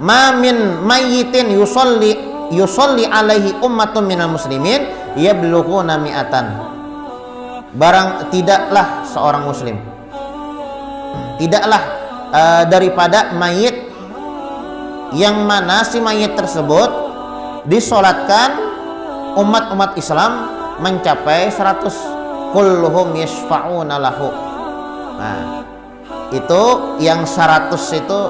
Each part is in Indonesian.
ma min mayyitin yusolli alaihi ummatun minal muslimin yablughuna mi'atan. Barang tidaklah seorang muslim, tidaklah daripada mayit yang mana si mayit tersebut disolatkan umat-umat Islam mencapai 100, kulluhum yashfa'una lahu. Nah, itu yang 100 itu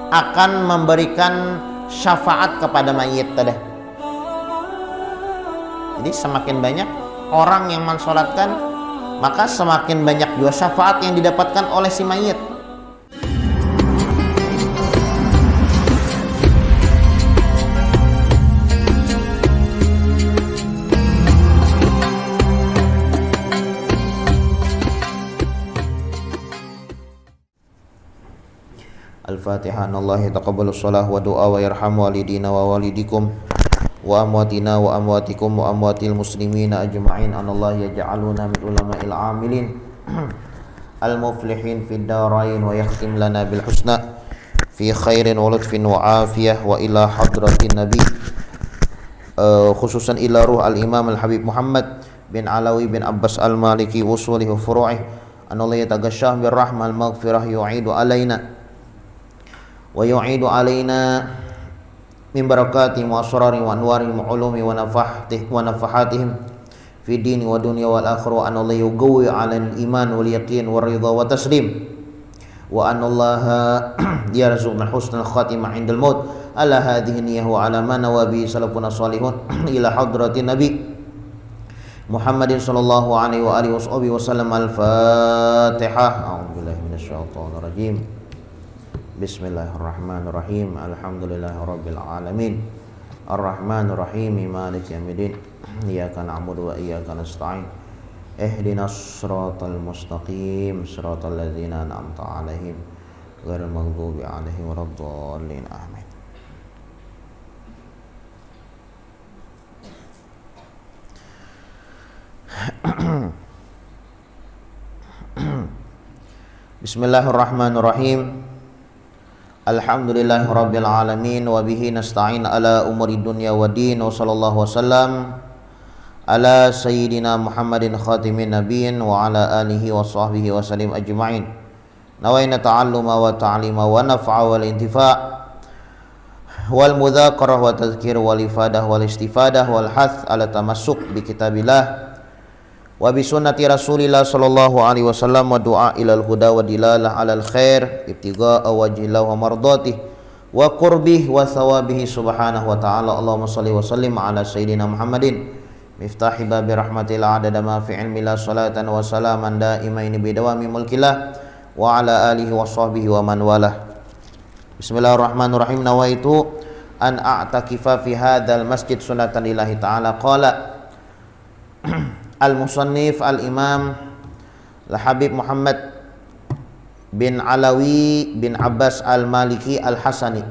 akan memberikan syafaat kepada mayit tadi. Jadi semakin banyak orang yang mensolatkan, maka semakin banyak juga syafaat yang didapatkan oleh si mayit. Al-Fatihah. Anallahi taqabbalus shalah wa du'a wa yarham walidina wa walidikum wa amwatina wa amwatikum wa amwatil muslimina ajma'in. Anallahi yaj'aluna min ulama'il amilin al-muflihin fid darain wa yakhtim lana bil husna fi khairin wa lutfin wa afiyah wa ila hadratin nabi, khususan ila ruh al-imam al-habib Muhammad bin Alawi bin Abbas al-Maliki usulihi wa furu'ih. Anallahi yataghashah bir rahmah al-maghfirah yu'idu alaina wa yu'idu alaina min barakatihim wa asrarihim wa anwarihim wa ulumi wa nafahatihim fi dini wa dunya wal akhirah. Wa anallahu yuqawwi 'ala al-iman wal yaqin wa ridha wa taslim wa anallaha yarzuqna husnal khatimah 'indal maut ala hadhihi niyyah wa 'ala ma nawabi salafuna salihun ila hadratin nabi Muhammadin sallallahu alaihi wa alihi wasallam. Al-Fatihah. A'udzubillahi minasyaitonir rajim. Bismillahirrahmanirrahim. Alhamdulillahirabbil alamin. Arrahmanir rahim. Maliki yaumiddin. Iyyaka na'budu wa iyyaka nasta'in. Ihdinas siratal mustaqim. Siratal ladzina an'amta 'alaihim ghairil maghdubi 'alaihim waladdallin. Amin. Bismillahirrahmanirrahim. Alhamdulillahi rabbil alamin wa bihi nasta'in ala umuri dunya wa din wa sallallahu wasallam ala sayyidina Muhammadin khatimin nabiyyin wa ala alihi wa sahbihi wa sallim ajma'in. Nawaina ta'alluma wa ta'lima wa naf'a wal intifa' wal mudzakarah wa tadhkir wal ifadah wal istifadah wal hath ala tamassuk bi kitabillah wa bi sunnati Rasulillah sallallahu alaihi wasallam wa du'a ilal huda wa dilalah alal khair ibtigha'a wajhillah wa mardhatih wa qurbih wa thawabihi subhanahu wa ta'ala. Allahumma shalli wa sallim ala sayyidina Muhammadin miftahi babi rahmatil adada ma fi ilmillah salatan wa salaman daimaini bidawami mulkillah wa ala alihi wa sahbihi wa man walah. Bismillahirrahmanirrahim. Nawaitu an a'takifa fi hadzal masjid sunnatan lillahi ta'ala. Qala al-musannif al-imam al-habib Muhammad bin Alawi bin Abbas al-Maliki al-Hasani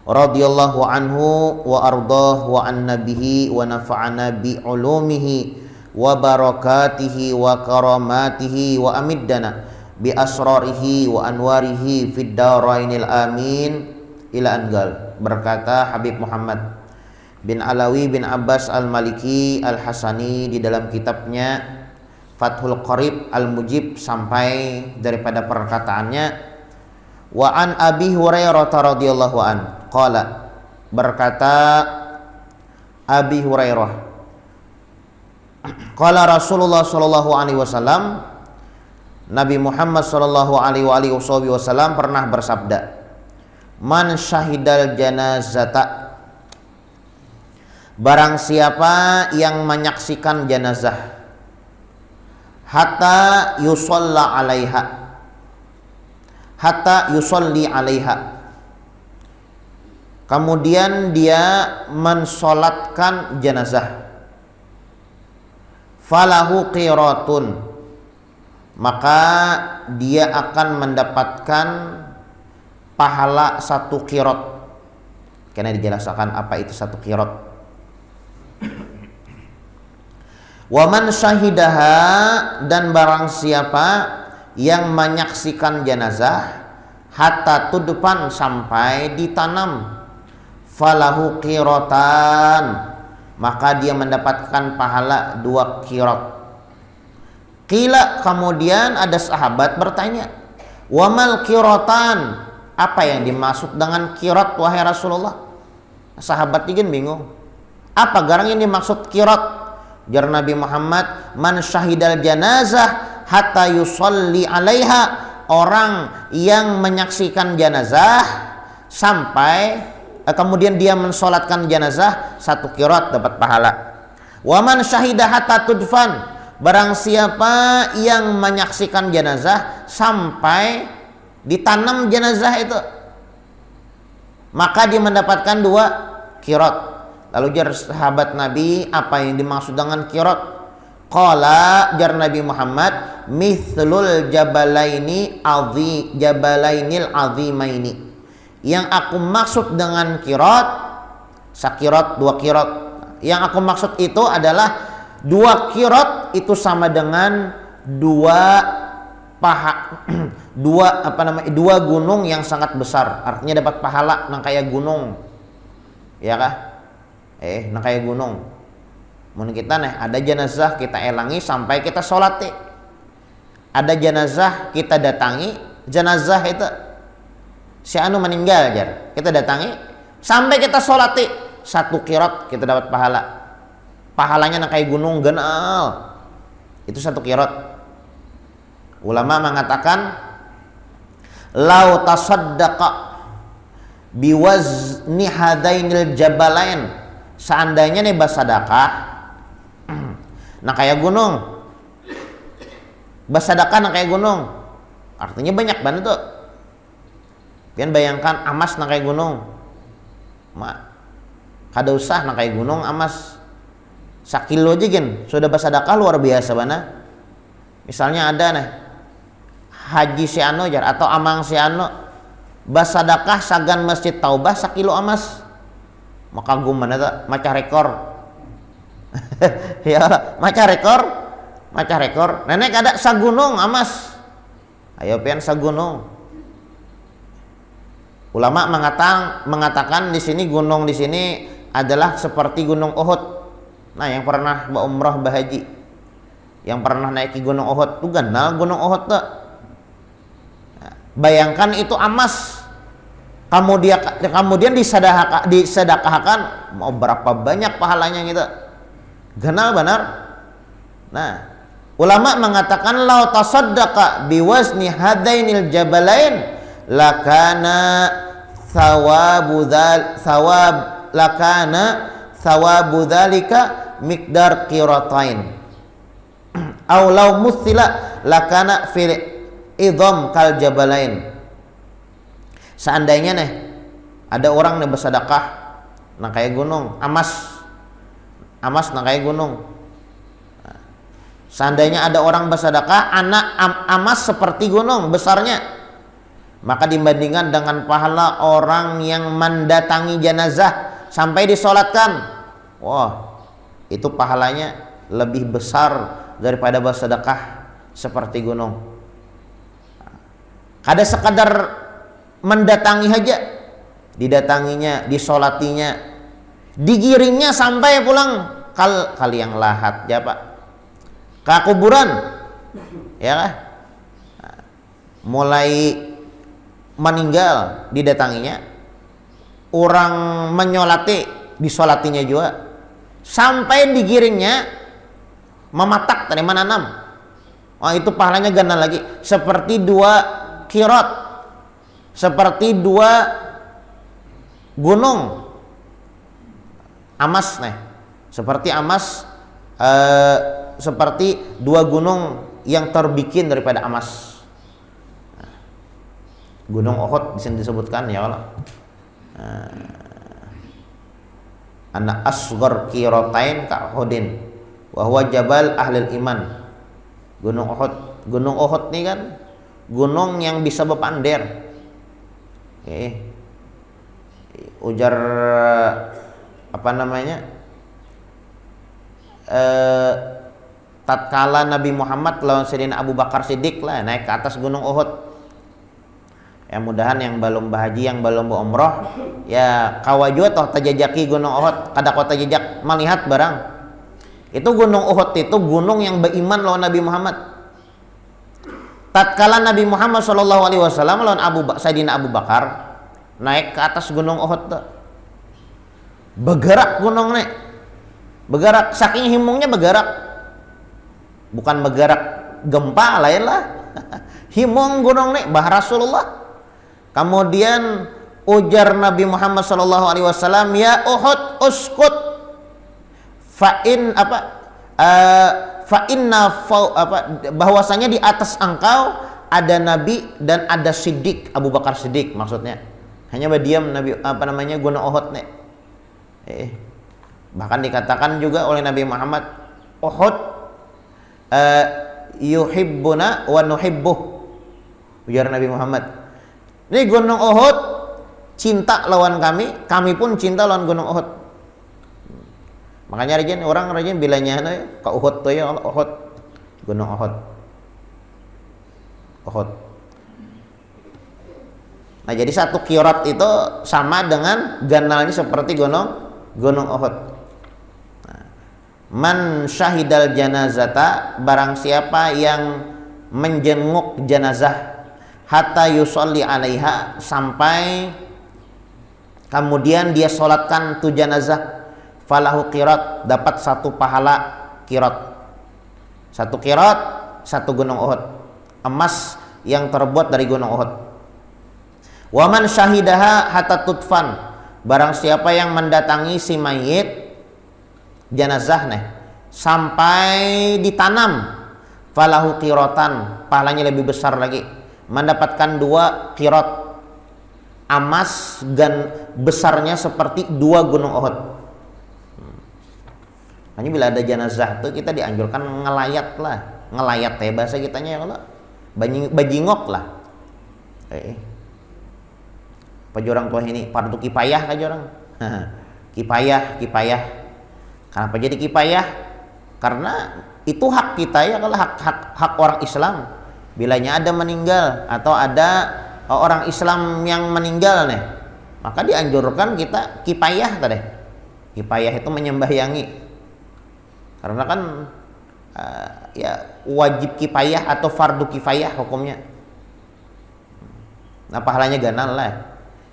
radhiyallahu anhu wa ardah wa annabihi wa nafa'ana bi ulumihi wa barakatihi wa karamatihi wa amiddana bi asrarihi wa anwarihi fid darainil amin ila angal. Berkata Habib Muhammad bin Alawi bin Abbas al-Maliki al-Hasani di dalam kitabnya Fathul Qarib al-Mujib sampai daripada perkataannya wa an Abi Hurairah radhiyallahu an qala, berkata Abi Hurairah, qala Rasulullah sallallahu alaihi wasallam, Nabi Muhammad sallallahu alaihi wasallam pernah bersabda, man syahidal janazata, barang siapa yang menyaksikan jenazah hatta yusalla alaiha, hatta yusalli alaiha, kemudian dia mensolatkan jenazah, falahu qiratun, maka dia akan mendapatkan pahala 1 qirat. Karena dijelaskan apa itu 1 qirat. Wa man syahidaha, dan barang siapa yang menyaksikan jenazah hatta tudfan sampai ditanam, falahu qiratan maka dia mendapatkan pahala 2 qirat. Qila kemudian ada sahabat bertanya, wamal qiratan, apa yang dimaksud dengan qirat wahai Rasulullah? Sahabat ingin bingung, apa garang yang dimaksud qirat? Jar Nabi Muhammad, man syahidal janazah hatta yusalli alaiha, orang yang menyaksikan jenazah sampai kemudian dia mensolatkan jenazah 1 qirat dapat pahala. Wa man syahida hatta tudfan, barang siapa yang menyaksikan jenazah sampai ditanam jenazah itu maka dia mendapatkan 2 qirat. Lalu jar sahabat Nabi, apa yang dimaksud dengan qirat? Qala, jar Nabi Muhammad, mithlul jabalainil azimaini. Yang aku maksud dengan qirat, sakirat 2 qirat. Yang aku maksud itu adalah 2 qirat itu sama dengan 2 gunung yang sangat besar. Artinya dapat pahala nang kayak gunung. Ya kah? Nang kayak gunung. Mun kita ada jenazah kita elangi sampai kita sholati. Ada jenazah kita datangi, jenazah itu si anu meninggal jar, kita datangi sampai kita sholati 1 qirat kita dapat pahala. Pahalanya nang kayak gunung genal. Itu 1 qirat. Ulama mengatakan lau tasaddaqa biwazni hadainil jabalain, seandainya nih bersedekah nah kayak gunung, bersedekah nah kayak gunung, artinya banyak banget tuh. Pian bayangkan amas nah kayak gunung, kada usah nah kayak gunung amas 1 kilo aja gen sudah bersedekah luar biasa bana. Misalnya ada nih haji si anu jar atau amang si anu bersedekah sagan masjid taubah 1 kilo amas, maka gumana tuh maca rekor. Ya maca rekor nenek ada sagunung amas, ayo pian sagunung. Ulama mengatakan di sini gunung di sini adalah seperti gunung Uhud. Nah yang pernah umrah bahaji, yang pernah naiki gunung Uhud tuh kenal gunung Uhud tuh. Bayangkan itu amas, kemudian disedekahkan, mau berapa banyak pahalanya gitu. Kenal benar. Nah, ulama mengatakan lau tasaddaqa biwazni hadainil jabalain lakana thawabu dzalika miqdar qiratain. Aw law muthila lakana fil idham kal jabalain. Seandainya nih ada orang nih bersedekah nah kayak gunung, amas nah kayak gunung. Seandainya ada orang bersedekah amas seperti gunung besarnya, maka dibandingkan dengan pahala orang yang mendatangi jenazah sampai disolatkan, wah itu pahalanya lebih besar daripada bersedekah seperti gunung. Kada sekadar mendatangi aja, didatanginya, disolatinya, digiringnya sampai pulang kali yang lahat ya Pak, ke kuburan ya kah? Mulai meninggal didatanginya, orang menyolati disolatinya juga, sampai digiringnya mematak tadi menanam. Oh itu pahalanya ganda lagi, seperti 2 qirat, seperti 2 gunung amas nih, seperti amas seperti 2 gunung yang terbikin daripada amas. Gunung Uhud di sini disebutkan ya Allah. Ana asghar qiratain ka Uhudin wa huwa jabal ahlil iman. Gunung Uhud nih kan gunung yang bisa bepander. Ujar apa namanya? Tatkala Nabi Muhammad lawan Sayyidina Abu Bakar Siddiq lah naik ke atas gunung Uhud. Ya mudahan yang belum bahaji, yang belum umroh, ya kawaju toh tajajaki Gunung Uhud, kada kota jejak melihat barang. Itu Gunung Uhud itu gunung yang beriman lawan Nabi Muhammad. Tatkala Nabi Muhammad SAW lawan Sayyidina Abu Bakar naik ke atas Gunung Uhud tuh. Bergerak gunung nih. Bergerak, saking himungnya bergerak. Bukan bergerak gempa lain lah. Himung gunung nih, bah Rasulullah. Kemudian ujar Nabi Muhammad SAW, ya Uhud uskut, bahwasanya di atas engkau ada Nabi dan ada Siddiq, Abu Bakar Siddiq maksudnya. Hanya berdiam Nabi Gunung Uhud nih. Bahkan dikatakan juga oleh Nabi Muhammad, Uhud yuhibbuna wa nuhibbuh, ujar Nabi Muhammad. Ini Gunung Uhud cinta lawan kami, kami pun cinta lawan Gunung Uhud. Makanya orang rajin bilangnya ke Uhud tuh ya, Uhud, Gunung Uhud. Uhud. Nah, jadi satu kirat itu sama dengan ganalnya seperti Gunung Uhud. Nah, man syahidal janazata, barang siapa yang menjenguk jenazah, hatta yusolli alaiha, sampai kemudian dia sholatkan tu jenazah, falahu qirat, dapat satu pahala qirat. Satu qirat, satu Gunung Uhud, emas yang terbuat dari Gunung Uhud. Wa man syahidaha hatta tutfan, barang siapa yang mendatangi si mayit jenazah nih sampai ditanam, falahu qiratan, pahalanya lebih besar lagi, mendapatkan 2 qirat emas dan besarnya seperti 2 Gunung Uhud. Hanya bila ada jenazah tuh kita dianjurkan ngelayat lah, ngelayat ya bahasa kitanya ya kalau bajingok lah. Apa orang tua ini fardu kifayah aja orang. Kifayah. Kenapa jadi kifayah? Karena itu hak kita ya, kalau hak orang Islam. Bilanya ada meninggal atau ada orang Islam yang meninggal nih, maka dianjurkan kita kifayah tadi. Kifayah itu menyembahyangi. Karena kan ya wajib kifayah atau fardu kifayah hukumnya. Nah, pahalanya ganal lah.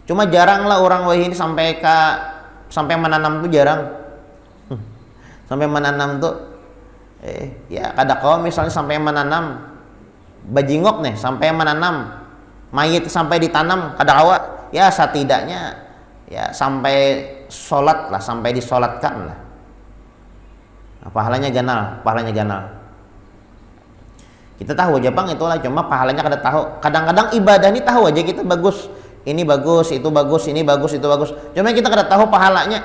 Cuma jarang lah orang wahini sampai menanam tuh jarang. Sampai menanam tuh ya kada kau misalnya sampai menanam bajingok nih, sampai menanam mayit sampai ditanam kada kawa, ya setidaknya ya sampai sholat lah, sampai disolatkan lah. Nah, pahalanya ganal. Kita tahu aja bang itulah, cuma pahalanya kada tahu. Kadang-kadang ibadah ini tahu aja kita bagus, ini bagus, itu bagus, ini bagus, itu bagus. Cuma kita kada tahu pahalanya.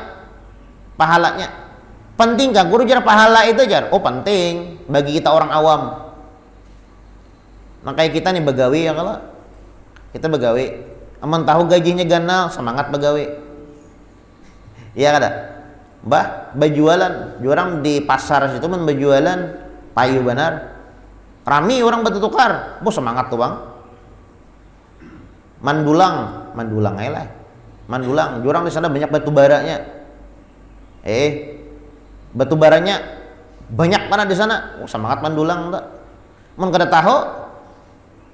Penting kan guru jar pahala itu jar? Oh penting bagi kita orang awam. Nah kayak kita nih begawi ya, kalau kita begawi, aman tahu gajinya ganal, semangat begawi. Iya kada? Mbah berjualan, orang di pasar situ men berjualan payu benar. Rami orang batu tukar, bos semangat tuh bang. Mandulang aja lah. Mandulang, orang di sana banyak batu baranya. Batu baranya banyak mana di sana. Oh, semangat mandulang tak? Mun kada tahu,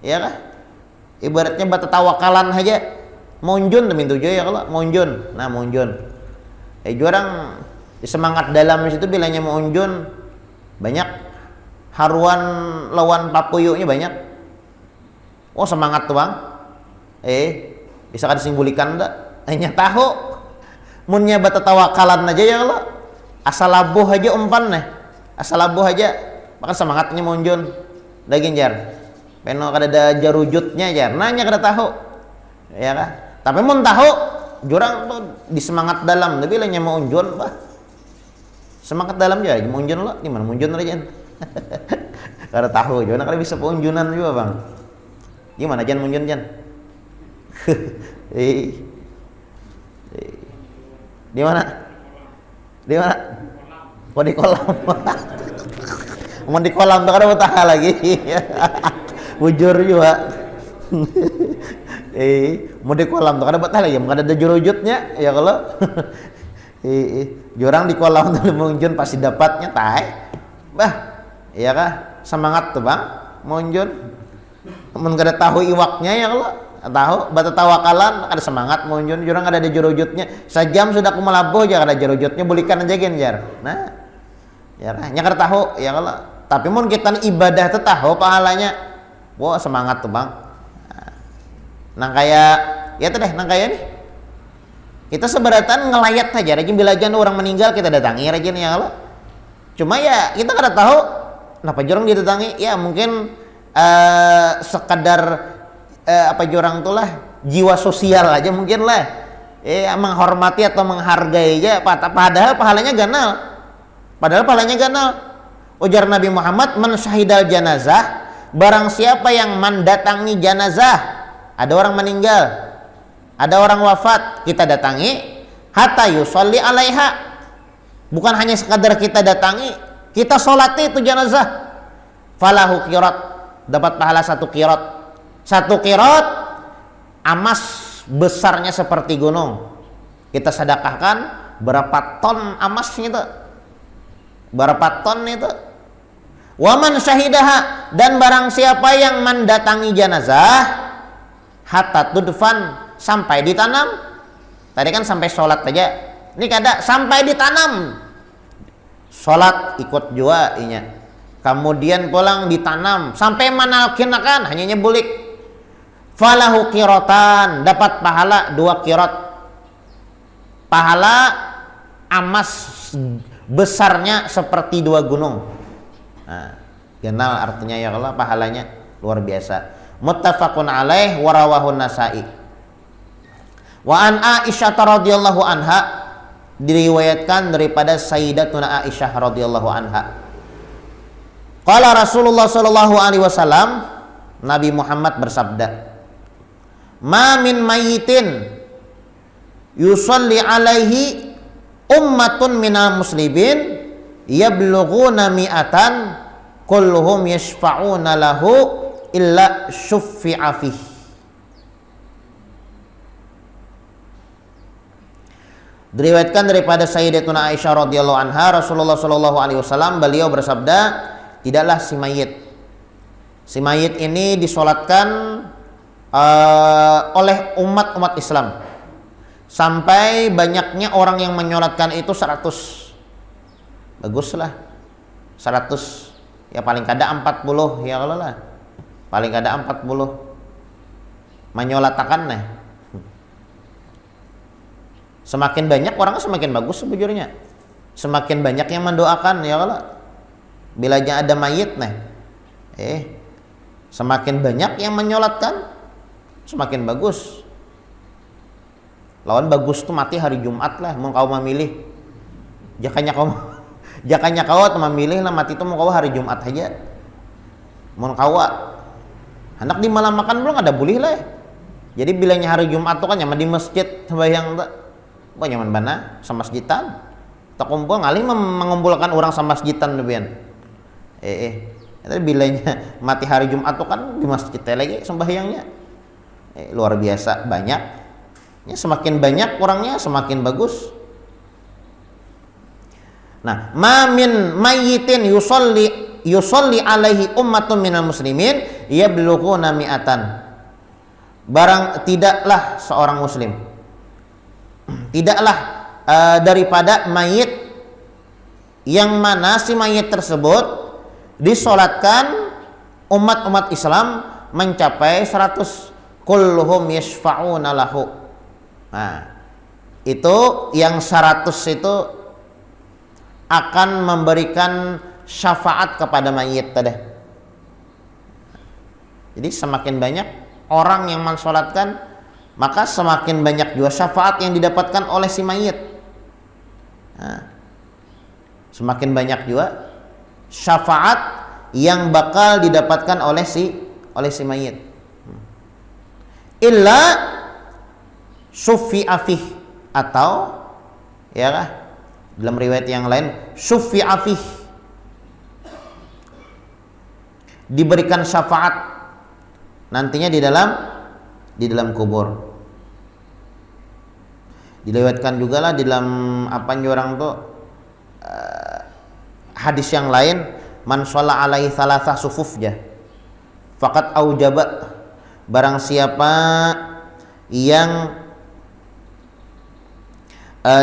ya kah? Ibaratnya batu tawakalan aja. Monjun demi tujuh ya kalau monjun. Nah monjun. Orang semangat dalam situ bilangnya monjun banyak. Haruan lawan papuyunya banyak. Oh semangat tuh bang. Bisa kada simbulikan tak? Hanya tahu. Munnya batu tawakalan aja ya kalau. Asal labuh aja umpan nih, asal labuh aja, bahkan semangatnya monjun, daging jar, peno kada ada jarujutnya jar, nanya kada tahu, ya kan? Tapi mun tahu, jurang tuh di semangat dalam, tapi lainnya mau unjun, bah, semangat dalam aja, monjun lo, di mana monjun aja, kada tahu, jurang kada bisa punjunan juga bang, gimana jan monjun jan, di mana? Di mana? Oh di kolam. Mau di kolam tuh kan mau tahan lagi. Bujur juga. Mau di kolam tuh kada batal ya, kada ada jurujutnya ya kalau jurang di kolam tuh munjun pasti dapatnya tae. Bah, iya kah? Semangat tuh bang, munjun. Mun kada tahu iwaknya ya kalau tahu, bata tawakalan kada semangat munjun, jurang kada ada jurujutnya. Sejam sudah aku melabuh aja kada jurujutnya, bulikan aja genjar. Nah, ya kah? Nya kada tahu ya kalau. Tapi mun kita ibadah tuh tahu pahalanya. Wah, semangat tuh bang. Nang kayak ya tuh deh, nang kayak nih kita seberatan ngelayat aja rajin bilajan orang meninggal kita datangi rajin ya kalau cuma ya kita kada tahu kenapa jorang didatangi ya mungkin sekadar apa jorang tuh lah jiwa sosial aja mungkin lah menghormati atau menghargai aja padahal pahalanya ganal ujar Nabi Muhammad man syahidal janazah barang siapa yang mendatangi janazah ada orang meninggal, ada orang wafat, kita datangi, hatta yusolli alaiha. Bukan hanya sekadar kita datangi, kita solati itu jenazah. Falahu qirat, dapat pahala 1 qirat. 1 qirat emas besarnya seperti gunung. Kita sedekahkan berapa ton emasnya itu? Berapa ton itu? Waman syahidaha, dan barang siapa yang mendatangi jenazah hatta tudfan sampai ditanam. Tadi kan sampai sholat aja, ini kada sampai ditanam. Sholat ikut jua inya, kemudian pulang ditanam sampai manalkinakan hanya nyebulik. Falahu qiratan, dapat pahala 2 qirat. Pahala emas besarnya seperti 2 gunung. Nah, kenal artinya ya Allah, pahalanya luar biasa. Muttafaqun alaih wa rawahu Nasa'i. Wa an Aisyah radhiyallahu anha, diriwayatkan daripada Sayyidatuna Aisyah radhiyallahu anha. Qala Rasulullah sallallahu alaihi wasallam, Nabi Muhammad bersabda, "Ma min mayyitin yusalli alaihi ummatun minal muslimin yablughuna mi'atan kulluhum yashfa'una lahu illa syuffi'a fih." Diriwayatkan daripada Sayyidatuna Aisyah radhiyallahu anha, Rasulullah sallallahu alaihi wasallam beliau bersabda, tidaklah si mayit ini disolatkan oleh umat Islam sampai banyaknya orang yang menyolatkan itu 100. Baguslah 100, ya paling kada 40 ya kalau lah, paling kada 40 menyolatakan nih. Semakin banyak orangnya semakin bagus sebujurnya, semakin banyak yang mendoakan ya kalau bila ada mayit nih, semakin banyak yang menyolatkan semakin bagus. Lawan bagus tuh mati hari Jumat lah, mau kau memilih jakanya kau tuh memilih lah mati tuh mau kau hari Jumat aja, mau kau anak di malam makan belum ada boleh lah. Jadi bilanya hari Jumat tuh kan nyaman di masjid sembahyang tuh, nyaman bana sama masjidan, tak kumpul ngalih mengumpulkan orang sama masjidan lebihan. Tapi bilanya mati hari Jumat tuh kan di masjid lagi sembahyangnya, luar biasa banyak. Ya, semakin banyak orangnya semakin bagus. Nah, ma min mayyitin yusolli alaihi ummatun minal muslimin yablughuna mi'atan. Barang tidaklah seorang muslim, tidaklah daripada mayit yang mana si mayit tersebut disolatkan umat Islam mencapai 100, kulluhum yashfa'una lahu. Nah, itu yang 100 itu akan memberikan syafaat kepada mayit tadi. Jadi semakin banyak orang yang mensolatkan, maka semakin banyak juga syafaat yang didapatkan oleh si mayit. Nah, semakin banyak juga syafaat yang bakal didapatkan oleh si mayit. Illa syuffi'a fih, atau ya kah dalam riwayat yang lain syuffi'a fih, diberikan syafaat nantinya di di dalam kubur. Dilewatkan juga lah di dalam orang tuh hadis yang lain, man shalla alaihi thalatha sufuf faqad aujaba, barang siapa yang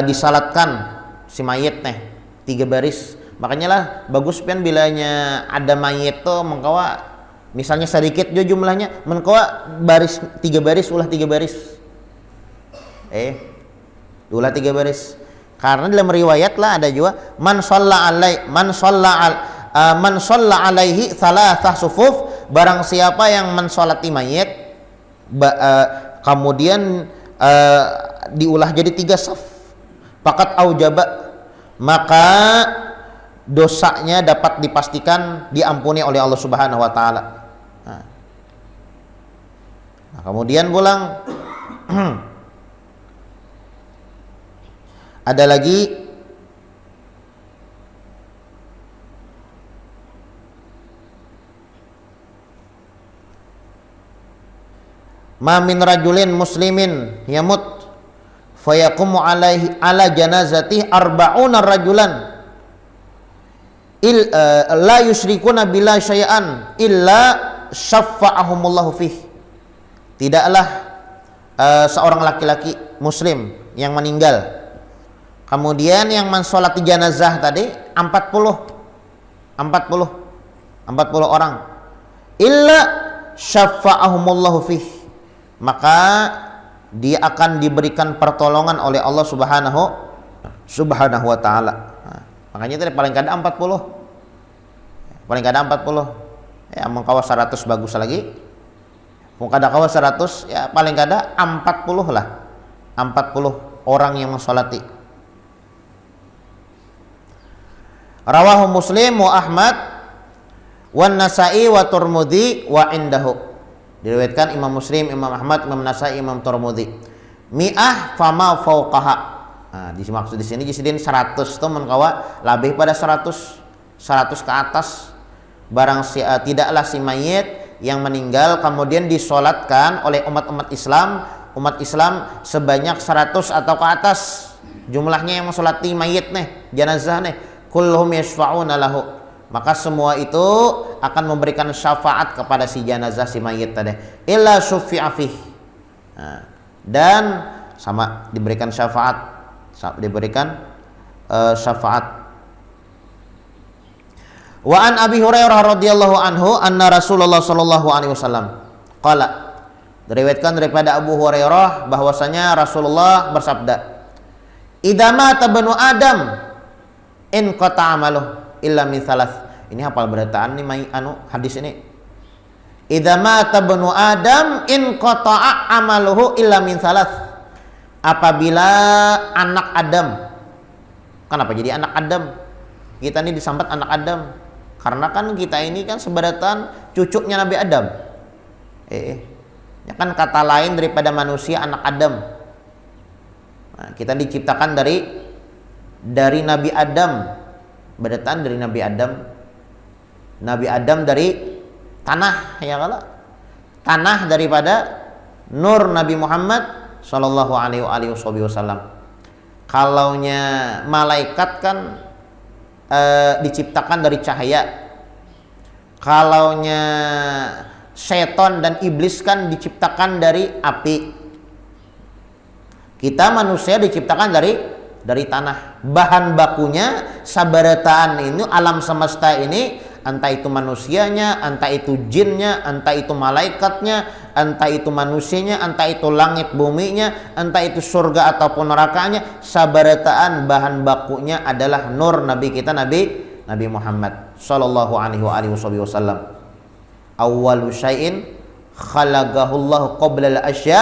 disalatkan si mayit 3 baris. Makanya lah bagus pian bilanya ada mayit tuh mengkawa misalnya sedikit jo jumlahnya, mengkawa baris 3 baris ulah 3 baris. Ulah 3 baris. Karena dalam riwayat lah ada juga man shalla alaihi thalatha sufuf, barang siapa yang mensolati mayit kemudian diulah jadi 3 saf, faqad aujaba, maka dosanya dapat dipastikan diampuni oleh Allah Subhanahu wa taala. Nah, kemudian pulang ada lagi ma min rajulin muslimin yamut fayaqumu alaihi ala janazati arba'una rajulan la yusyrikuna billahi syai'an illa syafa'ahumullahu fih. Tidaklah seorang laki-laki muslim yang meninggal kemudian yang mensolati jenazah tadi 40 orang, illa syafa'ahumullahu fih, maka dia akan diberikan pertolongan oleh Allah Subhanahu wa taala. Makanya tadi paling kada 40. Paling kada 40. Ya mengkawa 100 bagus lagi. Mau kada kawa 100 ya paling kada 40 lah. 40 orang yang mensolati. Rawahu Muslim wa Ahmad wa Nasa'i wa Tirmidzi wa indahu. Diriwayatkan Imam Muslim, Imam Ahmad, Imam Nasa'i, Imam Tirmidzi. Mi'ah fama fauqaha. Nah, dimaksud di sini jisidin 100 itu mengkawa lebih pada 100 ke atas. Barang tidaklah si mayit yang meninggal kemudian disolatkan oleh umat Islam sebanyak 100 atau ke atas jumlahnya yang mensolati mayit jenazah kulluhum yashfa'una lahu, maka semua itu akan memberikan syafaat kepada si jenazah si mayit tadi, illa syufi'a fih, dan sama diberikan syafaat Wa an Abi Hurairah radhiyallahu anhu anna Rasulullah sallallahu alaihi wasallam qala, diriwayatkan daripada Abu Hurairah bahwasanya Rasulullah bersabda, idza mata banu Adam in qata amaluh illa min thalath. Ini hafal berataan nih hadis ini. Idza mata banu Adam in qata'a amaluhu illa min thalath. Apabila anak Adam, kenapa jadi anak Adam? Kita ini disambat anak Adam karena kan kita ini kan seberatan cucunya Nabi Adam. Ya kan kata lain daripada manusia anak Adam. Nah, kita diciptakan dari Nabi Adam, berdataan dari Nabi Adam dari tanah, ya kalau tanah daripada nur Nabi Muhammad sallallahu alaihi wasallam. Kalaunya malaikat kan diciptakan dari cahaya, kalaunya setan dan iblis kan diciptakan dari api, kita manusia diciptakan dari tanah. Bahan bakunya sabarataan ini, alam semesta ini, entah itu manusianya, entah itu jinnya, entah itu malaikatnya, entah itu manusianya, entah itu langit buminya, entah itu surga ataupun nerakanya, sabarataan bahan bakunya adalah nur Nabi kita Nabi Muhammad sallallahu alaihi wasallam. Awwalu syai'in khalaqahullahu qabla al-asya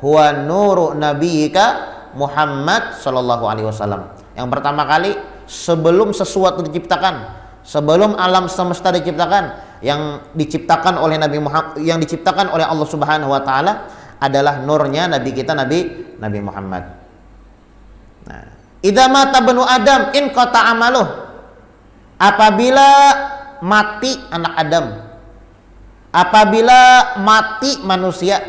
huwa nuru nabiyyika Muhammad sallallahu alaihi wasallam. Yang pertama kali sebelum sesuatu diciptakan, sebelum alam semesta diciptakan, yang diciptakan oleh Nabi Muhammad, yang diciptakan oleh Allah Subhanahu wa taala adalah nurnya Nabi kita Nabi Muhammad. Nah, idza mata banu Adam in qata amaluh. Apabila mati anak Adam, apabila mati manusia,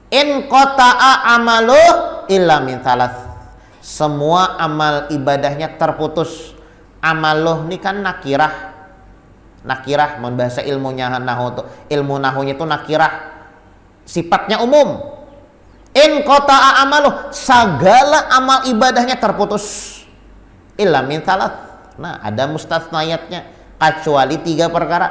In qata'a amaluh illa min thalath. Semua amal ibadahnya terputus. Amaluh ini kan nakirah. Nakirah membahasa ilmunya nahu, ilmu nahunya itu nakirah. Sifatnya umum. In qata'a amaluh, segala amal ibadahnya terputus. Illa min thalath. Nah, ada mustasnayatnya, kecuali 3 perkara.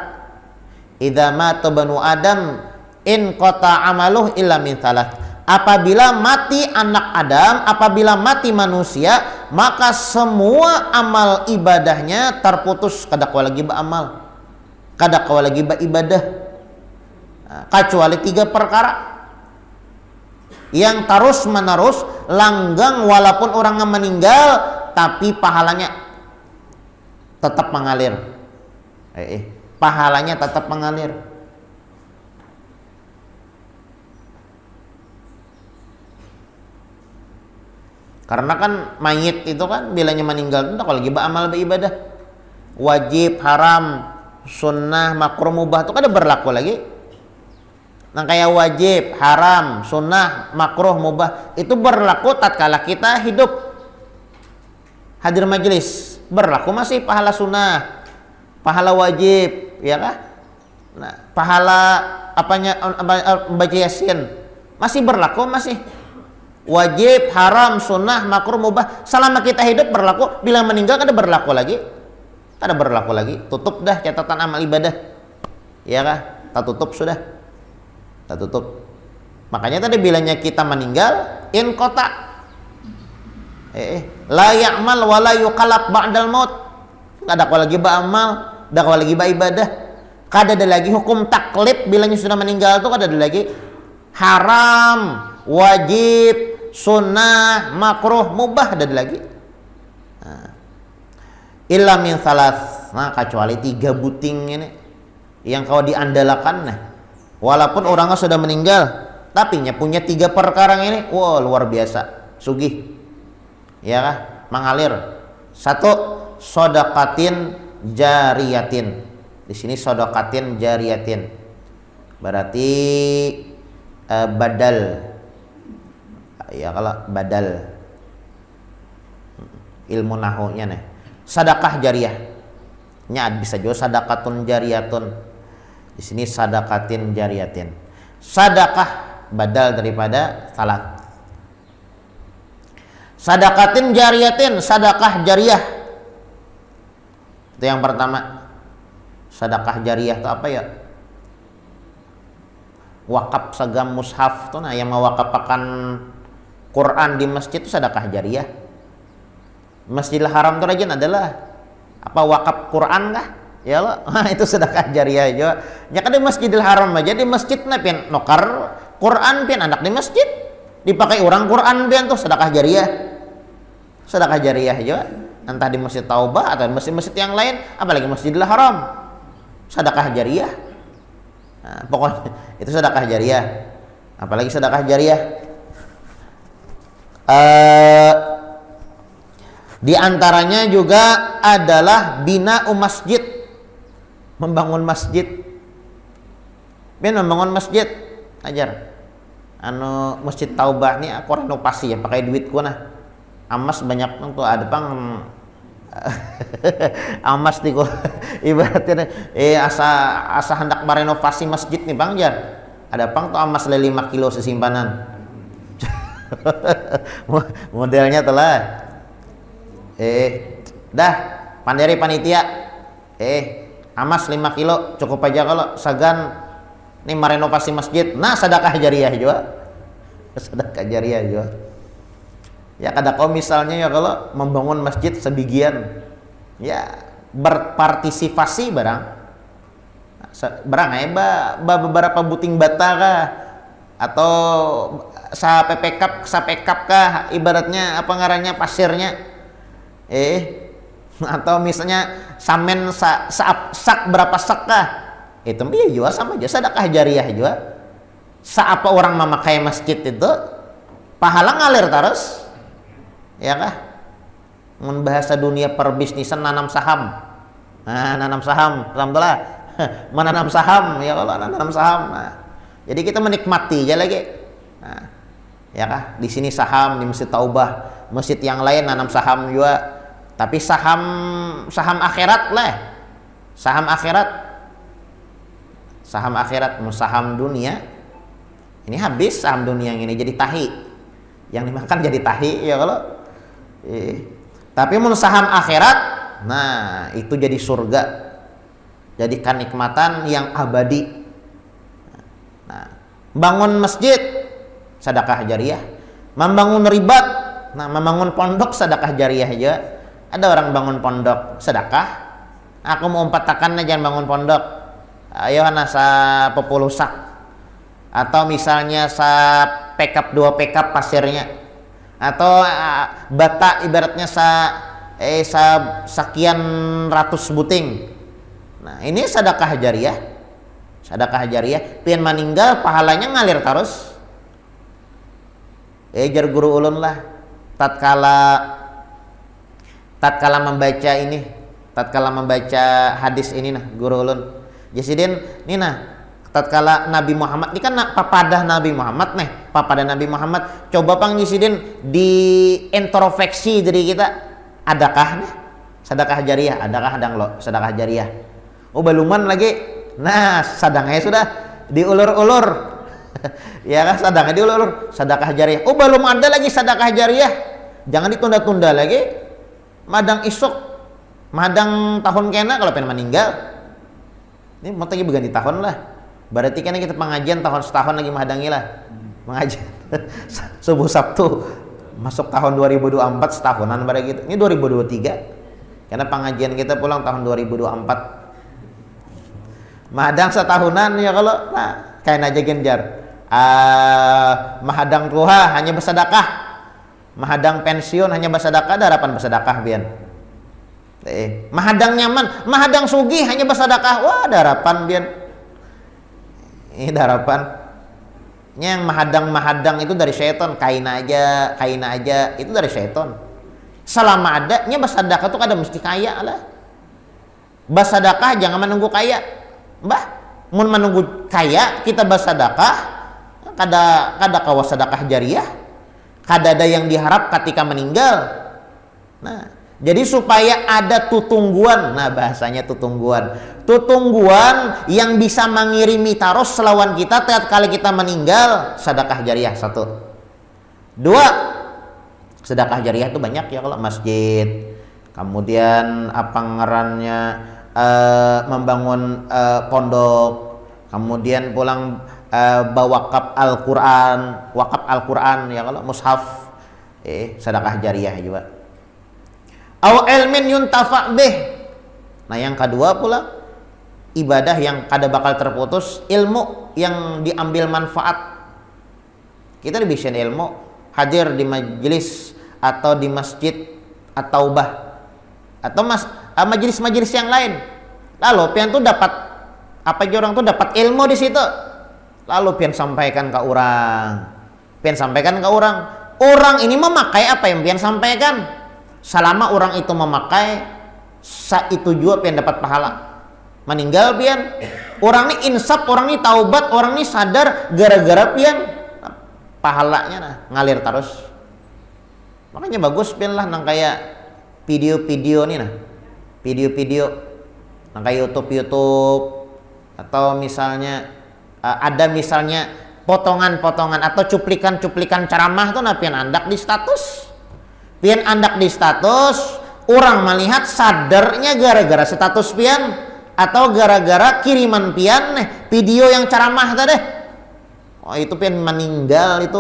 Idza mata banu Adam in qata'a amaluh illa min thalath. Apabila mati anak Adam, apabila mati manusia, maka semua amal ibadahnya terputus. Kadakwa lagi beramal, kadakwa lagi beribadah, kecuali 3 perkara yang terus menerus langgang, walaupun orangnya meninggal tapi pahalanya tetap mengalir. Pahalanya tetap mengalir. Karena kan mayit itu kan bilanya meninggal itu kalau lagi beramal beribadah, wajib, haram, sunnah, makruh, mubah itu kan ada berlaku lagi. Nah, kayak wajib, haram, sunnah, makruh, mubah itu berlaku tatkala kita hidup hadir majelis, berlaku masih pahala sunnah, pahala wajib, ya kan? Nah, pahala baca yasin masih berlaku, masih wajib, haram, sunnah, makruh, mubah selama kita hidup berlaku. Bila meninggal kan ada berlaku lagi, ada berlaku lagi. Tutup dah catatan amal ibadah, ya kah? Tak tutup sudah, tak tutup. Makanya tadi bilanya kita meninggal in qata la ya'mal wa la yuqallab ba'dal maut. Enggak ada lagi beramal, enggak lagi beribadah. Kada ada lagi hukum taklif bilanya sudah meninggal tuh, kada ada lagi haram, wajib, sunnah, makruh, mubah, ada lagi. Illa min thalath. Nah, kecuali 3 buting ini yang kau diandalkan. Nah, walaupun orangnya sudah meninggal, tapi punya 3 perkara ini, wah, luar biasa, sugih, ya kah? Mengalir. 1, shadaqatin jariyatin. Di sini shadaqatin jariyatin berarti badal. Ya, kalau badal ilmu nahunya nih, sedekah jariyah nya bisa juga sadaqatun jariyatun. Di sini sadaqatin jariyatin, sedekah badal daripada salat. Sadaqatin jariyatin, sedekah jariyah itu yang pertama. Sedekah jariyah itu apa ya? Wakaf sagam mushaf tuh, nah yang mewakafkan Quran di masjid itu sedekah jariyah. Masjidil Haram itu rajin adalah apa, wakaf Quran kah? Ya lo, itu sedekah jariyah juga. Ya kan di Masjidil Haram aja, di masjid pian nokar Quran pian anak di masjid dipakai orang Quran pian tuh sedekah jariyah. Sedekah jariyah juga. Entah di Masjid Taubah atau masjid-masjid yang lain, apalagi Masjidil Haram. Sedekah jariyah. Nah, pokoknya itu sedekah jariyah. Apalagi sedekah jariyah. Di antaranya juga adalah bina masjid, membangun masjid. Membangun masjid, ajar. Masjid Taubah nih aku renovasi ya, pakai duitku nah. Amas banyak tuh ada pang amas nih kok ibaratnya asa hendak merenovasi masjid nih Bang Jar. Ada pang tuh amas 5 kilo sesimpanan. Modelnya telah dah pandiri panitia amas 5 kilo cukup aja kalau sagan nih merenovasi masjid. Nah, sedekah jariyah juga. Sedekah jariyah juga. Ya kada kau misalnya ya kalau membangun masjid sebagian ya berpartisipasi barang beberapa buting bata kah atau sa pekap kah ibaratnya apa ngarannya pasirnya atau misalnya samen sak berapa sak kah itu dia juga sama aja sedekah jariyah juga. Apa orang memakai masjid itu pahala ngalir terus. Ya kah? Mun bahasa dunia perbisnisan nanam saham. Nah, nanam saham, alhamdulillah. Menanam saham, ya Allah, nanam saham. Nah, jadi kita menikmati aja lagi. Nah, ya kah? Di sini saham, di Masjid Taubah, masjid yang lain nanam saham juga, tapi saham akhirat lah, saham akhirat, saham dunia ini habis, saham dunia yang ini jadi tahi, yang dimakan jadi tahi ya kalau. Tapi mun saham akhirat, nah itu jadi surga, jadi kenikmatan yang abadi. Nah, bangun masjid sedekah jariah, membangun ribat, nah membangun pondok sedekah jariah aja. Ada orang bangun pondok sedekah, aku mau umpatakan jangan bangun pondok, ayo nasa populusak, atau misalnya sa pekap 2 pekap pasirnya, atau bata ibaratnya sekian ratus buting. Nah ini sedekah jariah, pian meninggal pahalanya ngalir terus. Jar guru ulun lah, tatkala membaca hadis ini nah guru ulun jasidin ini nah, tatkala Nabi Muhammad ini kan papadah Nabi Muhammad coba pang jasidin di introspeksi diri kita, adakah nih sedekah jariah, adakah adang lo sedekah jariah, baluman lagi, nah sadangnya sudah diulur-ulur ya kan, sadangnya diulur-ulur, sedekah jariah, belum ada lagi sedekah jariah, jangan ditunda-tunda lagi, madang isuk, madang tahun kena kalau pengen meninggal, ini mau lagi berganti tahun lah, berarti kan kita pengajian tahun setahun lagi mahadangi lah, pengajian subuh Sabtu masuk tahun 2024 setahunan pada gitu, ini 2023 karena pengajian kita pulang tahun 2024, mahadang setahunan ya kalau, nah kain aja genjar, mahadang tuha hanya bersedekah, mahadang pensiun hanya bersedekah, ada harapan bersedekah bian. Mahadang nyaman, mahadang sugih hanya bersedekah, wah ada harapan bian. Ini ada harapan. Yang mahadang itu dari syaitan, kain aja itu dari syaitan. Selama adanya bersedekah itu kada mesti kaya lah. Bersedekah jangan menunggu kaya. Mbah, mun menunggu kaya kita bersedekah, kada kawas sedekah jariah. Kada ada yang diharap ketika meninggal. Nah, jadi supaya ada tutungguan, nah bahasanya tutungguan yang bisa mengirimi taros selawan kita tatkala kita meninggal, sedekah jariah 1. 2, sedekah jariah itu banyak ya kalau masjid, kemudian apa ngarannya membangun pondok, kemudian pulang wakaf Al-Quran ya kalau mushaf, sedekah jariah juga. Au ilmin yuntafa bih. Nah yang kedua pula ibadah yang kada bakal terputus, ilmu yang diambil manfaat. Kita bisa ilmu hadir di majelis atau di masjid at-taubah atau majelis-majelis yang lain. Lalu pian tuh dapat apa aja, orang tuh dapat ilmu di situ. Lalu pian sampaikan ke orang. Orang ini memakai apa yang pian sampaikan. Selama orang itu memakai, itu juga pian dapat pahala. Meninggal pian, orang ini insaf, orang ini taubat, orang ini sadar gara-gara pian, pahalanya nah ngalir terus. Makanya bagus pian lah nang kayak video-video nih nah, video-video nang kayak YouTube atau misalnya ada misalnya potongan-potongan atau cuplikan-cuplikan ceramah tuh nah pian andak di status. Orang melihat sadarnya gara-gara status pian atau gara-gara kiriman pian video yang ceramah tadi. Oh itu pian meninggal itu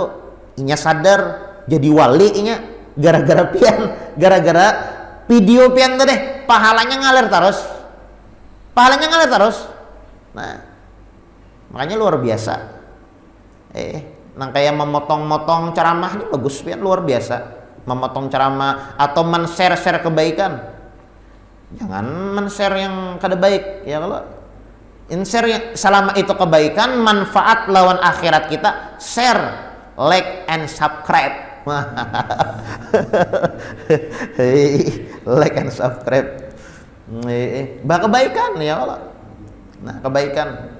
inya sadar jadi wali inya gara-gara video pian tadi, pahalanya ngalir terus. Nah, makanya luar biasa. Nang kayak memotong-motong ceramah ini bagus pian, luar biasa. Memotong ceramah atau men-share kebaikan, jangan men-share yang kada baik ya. Kalau in-share yang selama itu kebaikan manfaat lawan akhirat kita, share, like and subscribe. Like and subscribe, kebaikan ya Allah. Nah kebaikan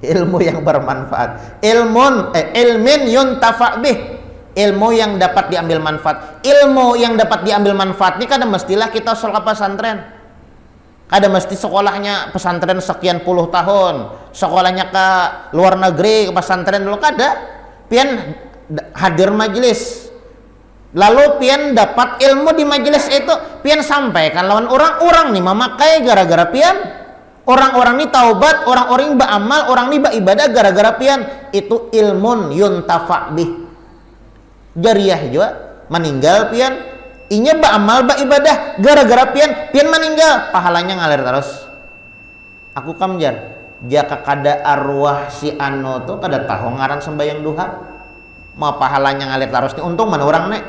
Ilmu yang bermanfaat. Ilmin yuntafa bih. Ilmu yang dapat diambil manfaat. Ilmu yang dapat diambil manfaat ini kada mestilah kita sekolah pesantren. Kada mesti sekolahnya pesantren sekian puluh tahun. Sekolahnya ke luar negeri, ke pesantren dulu kada. Pian hadir majelis. Lalu pian dapat ilmu di majelis itu, pian sampaikan lawan orang-orang nih memakai gara-gara pian. Orang-orang ini taubat, orang-orang ini beramal, orang ini beribadah gara-gara pian. Itu ilmun yuntafa bih. Jariah juga meninggal pian. Inya beramal beribadah gara-gara pian meninggal, pahalanya ngalir terus. Aku kamjar, jaka kada arwah si ano tuh kada tahu ngaran sembayang duha. Mau pahalanya ngalir terus nih, untung mana orang nek.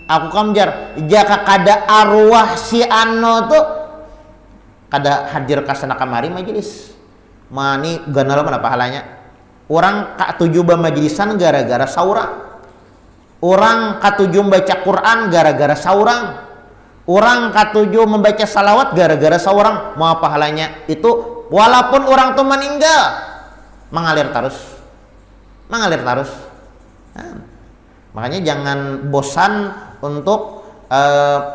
Aku kamjar, jaka kada arwah si ano tuh kada hadir kasana kamari majelis. Mani ganal mana pahalanya. Orang katuju ba majelisan gara-gara saurang. Orang katuju membaca Quran gara-gara saurang. Orang katuju membaca salawat gara-gara saurang. Mau pahalanya itu walaupun orang tuh meninggal mengalir terus. Mengalir terus. Nah, makanya jangan bosan untuk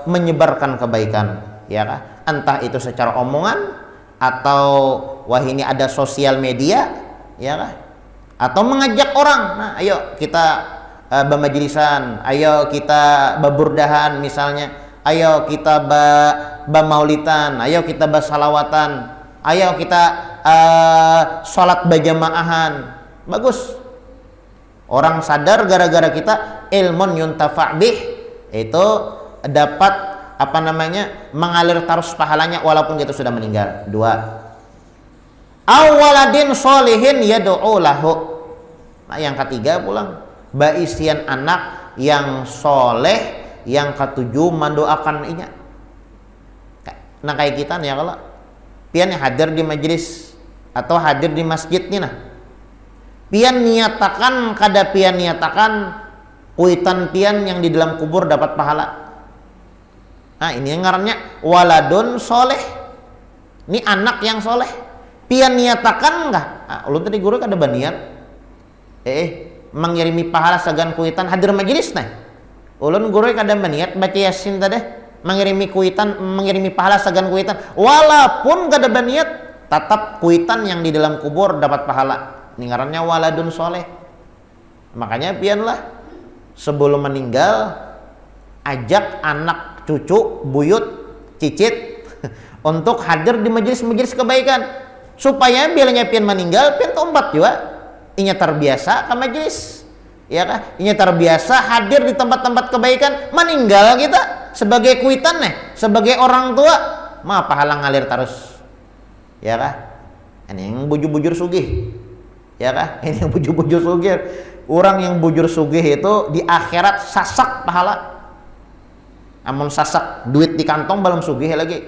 menyebarkan kebaikan, ya kan? Entah itu secara omongan atau wah ini ada sosial media, ya kan? Atau mengajak orang, nah ayo kita bermajlisan, ayo kita beburdahan misalnya, ayo kita bamaulitan, ayo kita bersalawatan, ayo kita sholat berjamaahan. Bagus. Orang sadar gara-gara kita ilmun yuntafa' bih itu dapat mengalir terus pahalanya walaupun kita sudah meninggal. 2. Awaladin sholihin yad'u lahu. Nah, yang ketiga pulang baisian anak yang soleh yang ketujuh mendoakan inya. Nah kayak kita nih ya, kalau pian hadir di majelis atau hadir di masjid nih nah, pian niatakan kada pian niatakan kuitan pian yang di dalam kubur dapat pahala. Nah ini yang ngarannya waladun soleh. Ini anak yang soleh. Pian niatakan enggak? Nah, ulun tadi guru kada baniat. Mengirimi pahala sagan kuitan hadir majelis nah. Ulun guru kada baniat baca yasin tadi. Mengirimi kuitan, mengirimi pahala sagan kuitan. Walaupun kada baniat, tetap kuitan yang di dalam kubur dapat pahala. Ini ngarannya waladun soleh. Makanya pianlah sebelum meninggal ajak anak cucu buyut cicit untuk hadir di majelis-majelis kebaikan supaya bilanya pian meninggal pian tempat juga inya terbiasa ke majelis, ya kan? Inya terbiasa hadir di tempat-tempat kebaikan. Meninggal kita sebagai kuitan nih, sebagai orang tua mah pahala ngalir terus, ya kan? Ini yang bujur-bujur sugih, ya kan? Ini yang bujur-bujur sugih. Orang yang bujur sugih itu di akhirat sasak pahala. Amun sasak duit di kantong belum sugih lagi.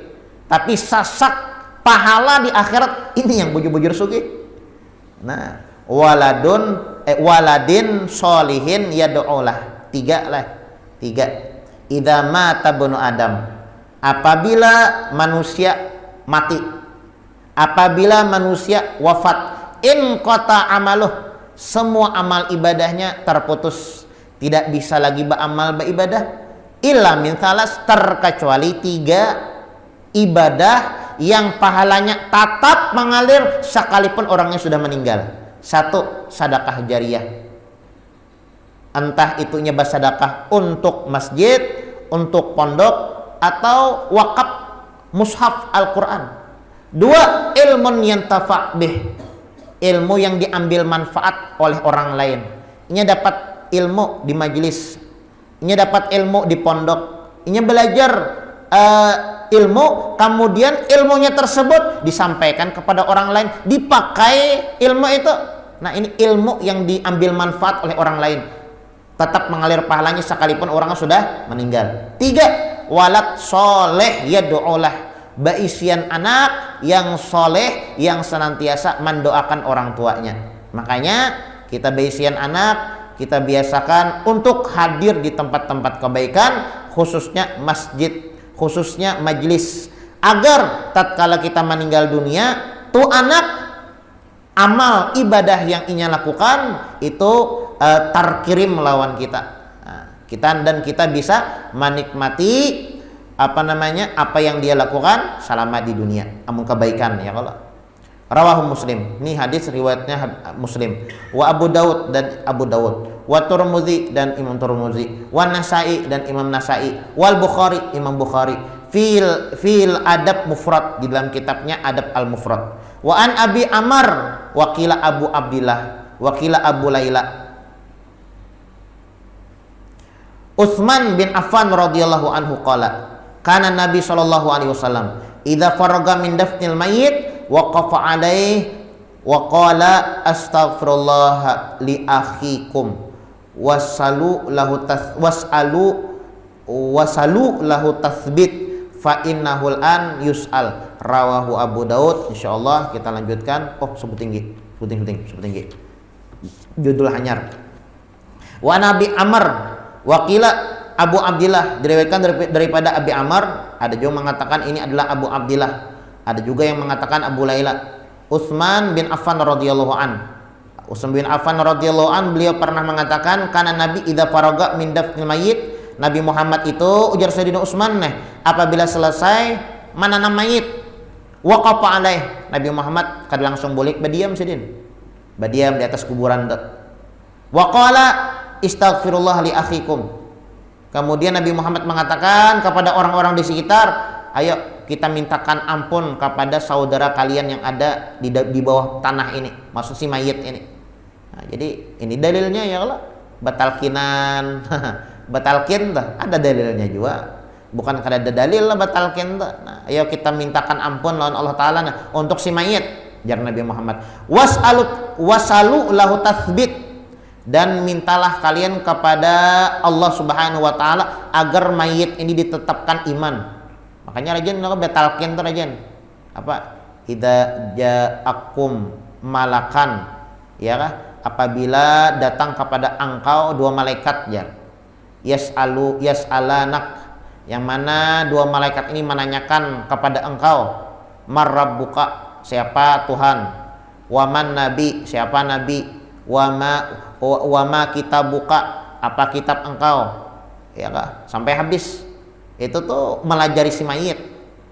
Tapi sasak pahala di akhirat, ini yang bujur-bujur sugih. Nah, waladin sholihin yad'ulah. 3. Idza mata bunu Adam. Apabila manusia mati, apabila manusia wafat, in qata amaluh, semua amal ibadahnya terputus, tidak bisa lagi beramal beribadah. Illa min thalas, terkecuali 3 ibadah yang pahalanya tetap mengalir sekalipun orangnya sudah meninggal. 1, sedekah jariyah. Entah itunya bersedekah untuk masjid, untuk pondok, atau wakaf mushaf Al-Quran. 2, ilmun yantafa' bih, ilmu yang diambil manfaat oleh orang lain. Ini dapat ilmu di majelis, ini dapat ilmu di pondok, ini belajar ilmu, kemudian ilmunya tersebut disampaikan kepada orang lain, dipakai ilmu itu. Nah ini ilmu yang diambil manfaat oleh orang lain, tetap mengalir pahalanya sekalipun orangnya sudah meninggal. 3, walad soleh yad'ulah, baisian anak yang soleh yang senantiasa mendoakan orang tuanya. Makanya kita baisian anak, kita biasakan untuk hadir di tempat-tempat kebaikan, khususnya masjid, khususnya majelis, agar tatkala kita meninggal dunia tuh anak amal ibadah yang inya lakukan itu tarkirim melawan kita. Kita bisa menikmati apa yang dia lakukan selama di dunia, amun kebaikan ya kalau. Rawahu Muslim. Ini hadis riwayatnya Muslim. Wa Abu Daud dan Abu Daud. Wa Tirmidzi dan Imam Tirmidzi. Wa Nasa'i dan Imam Nasa'i. Wal Bukhari, Imam Bukhari. Fil adab mufrad, di dalam kitabnya Adab al-Mufrad. Wa an Abi Amr wa qila Abu Abdillah wa qila Abu Laila. Utsman bin Affan radhiyallahu anhu qala, kana Nabi sallallahu alaihi wasallam idza faraga min dafnil mayyit waqafa alaihi wa qala astaghfirullah li akhikum wasalu lahu tathbit fa innahul an yus'al. Rawahu Abu Daud. Insyaallah kita lanjutkan. Sebut tinggi judul hanyar. Wa Nabi Amr wakila Abu Abdillah, diriwayatkan daripada Abi Amr. Ada juga mengatakan ini adalah Abu Abdillah, ada juga yang mengatakan Abu Laila. Utsman bin Affan radhiyallahu an. Utsman bin Affan radhiyallahu an, beliau pernah mengatakan karena Nabi idza faraga min dafnil mayyit, Nabi Muhammad itu ujar Sayyidina Utsman apabila selesai menanam mayit waqafa alaih, Nabi Muhammad kada langsung balik badiam di atas kuburan tu. Wa qala istaghfirullah li akhikum. Kemudian Nabi Muhammad mengatakan kepada orang-orang di sekitar, ayo kita mintakan ampun kepada saudara kalian yang ada di bawah tanah ini, maksud si mayit ini. Nah, jadi ini dalilnya ya Allah, batalkinan. Batalkin dah, ada dalilnya juga. Bukan kada ada dalil lah batalkin dah. Nah, ayo kita mintakan ampun lawan Allah Taala untuk si mayit, jar Nabi Muhammad. Wasalu lahu tathbit, dan mintalah kalian kepada Allah Subhanahu wa taala agar mayit ini ditetapkan iman. Makanya rajin batalkin tuh rajin. Idza ja'akum malakan, ya kah? Apabila datang kepada engkau dua malaikat jar. Yas'alanak, yang mana dua malaikat ini menanyakan kepada engkau, marrabbuka, siapa Tuhan, waman nabi, siapa nabi, wama kitabuka, apa kitab engkau, ya kah? Sampai habis. Itu tuh melajari si mayit.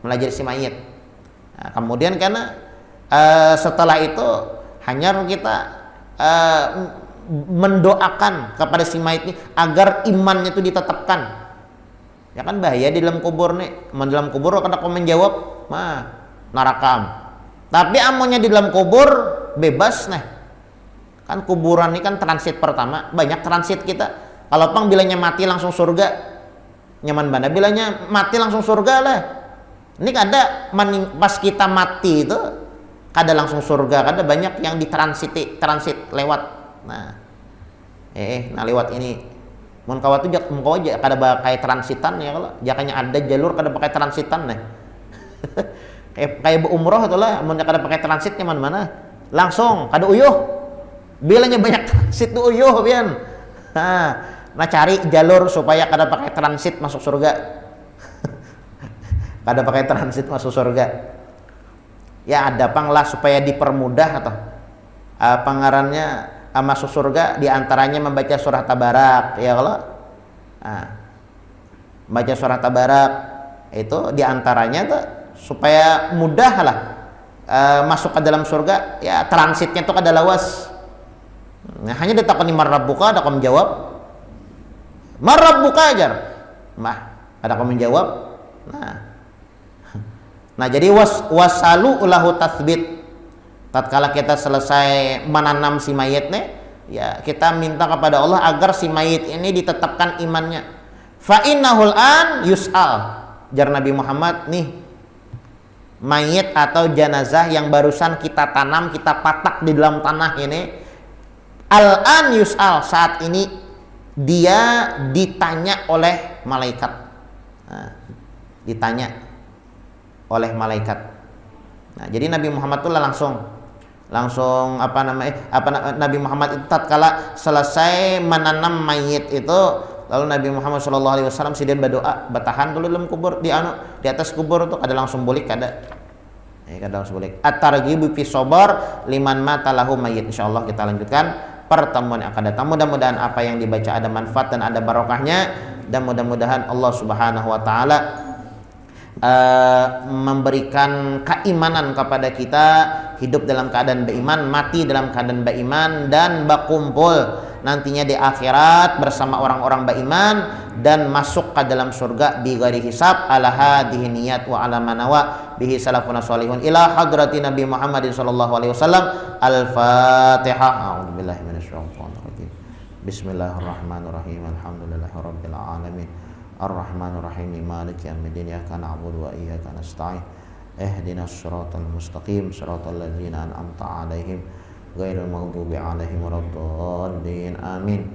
Nah, kemudian karena setelah itu hanya kita mendoakan kepada si mayit ini agar imannya itu ditetapkan. Ya kan bahaya di dalam kubur nih. Di dalam kubur kada kau menjawab, narakam. Tapi amonnya di dalam kubur bebas Kan kuburan ini kan transit pertama, banyak transit kita. Kalau bilanya mati langsung surga, nyaman mana? Bilanya mati langsung surga lah. Ini kada pas kita mati itu kada langsung surga, kada banyak yang transit lewat. Nah, lewat ini. Mun kawat itu aja kada pakai transitan ya kalau. Jakanya ada jalur kada pakai transitan kayak berumroh tuh lah, mun kada pakai transitnya mana? Langsung kada uyuh. Bilanya banyak transit tuh uyuh pian. Nah cari jalur supaya kada pakai transit masuk surga. Kada pakai transit masuk surga. Ya ada panglah supaya dipermudah atau pengarannya masuk surga, diantaranya membaca surah Tabarak ya kalau. Baca surah Tabarak itu diantaranya tuh supaya mudah lah masuk ke dalam surga, ya transitnya tuh kada lawas. Nah, hanya ditakoni marrabbuka, ada kamu menjawab marrabbuka ajar. Ada kamu menjawab. Nah jadi wasalu lahu tathbit. Tatkala kita selesai menanam si mayit ya kita minta kepada Allah agar si mayit ini ditetapkan imannya. Fa innahul an yus'al. Jar Nabi Muhammad mayit atau jenazah yang barusan kita tanam, kita patak di dalam tanah ini, al-an yus'al, saat ini dia ditanya oleh malaikat. Ditanya oleh malaikat. Nah, jadi Nabi Muhammad itu langsung Nabi Muhammad itu tatkala selesai menanam mayit itu, lalu Nabi Muhammad SAW sidin berdoa, bertahan dulu dalam kubur di atas kubur itu, ada langsung boleh kada. Kadang seboleh. At-targhibu fi shabar liman mata lahu mayyit. Insyaallah kita lanjutkan pertemuan yang akan datang. Mudah-mudahan apa yang dibaca ada manfaat dan ada barokahnya, dan mudah-mudahan Allah Subhanahu wa taala memberikan keimanan kepada kita, hidup dalam keadaan beriman, mati dalam keadaan beriman, dan berkumpul nantinya di akhirat bersama orang-orang beriman dan masuk ke dalam surga bi ghairi hisab ala hadhihi niyat wa ala manawa bihi salafuna shalihun ila hadrati Nabi Muhammadin sallallahu alaihi wasallam. Al-Fatihah. A'udzubillahi minasyaitonir rajim. Bismillahirrahmanirrahim. Alhamdulillahirabbil alamin. Ar-Rahmanir-Rahim. Maliki yaumiddin. Iyyaka na'budu wa iyyaka nasta'in. Ihdinas siratal mustaqim. Siratal ladzina an'amta 'alaihim ghairil maghdubi 'alaihim waladdallin. Amin.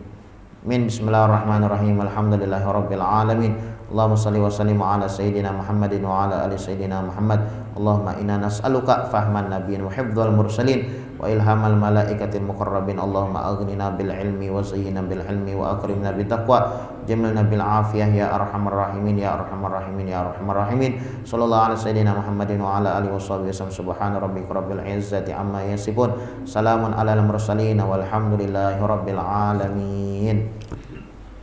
Bismillahirrahmanirrahim. Alhamdulillahirabbil alamin. Allahumma shalli wa sallim ala sayyidina Muhammadin wa ala ali sayyidina Muhammad. Allahumma inna nas'aluka fahman nabiyyin wa hifdzal mursalin wa ilhamal malaikatil muqarrabin. Allahumma aghnina bil ilmi wa zayyinna bil hilmi wa akrimna bit taqwa jamilna bil afiyah ya arhamar rahimin ya arhamar rahimin ya arhamar rahimin. Sallallahu ala sayyidina Muhammadin wa ala alihi washabihi wasallam. Subhana rabbika rabbil izzati amma yasifun. Salamun alal mursalin walhamdulillahi rabbil alamin.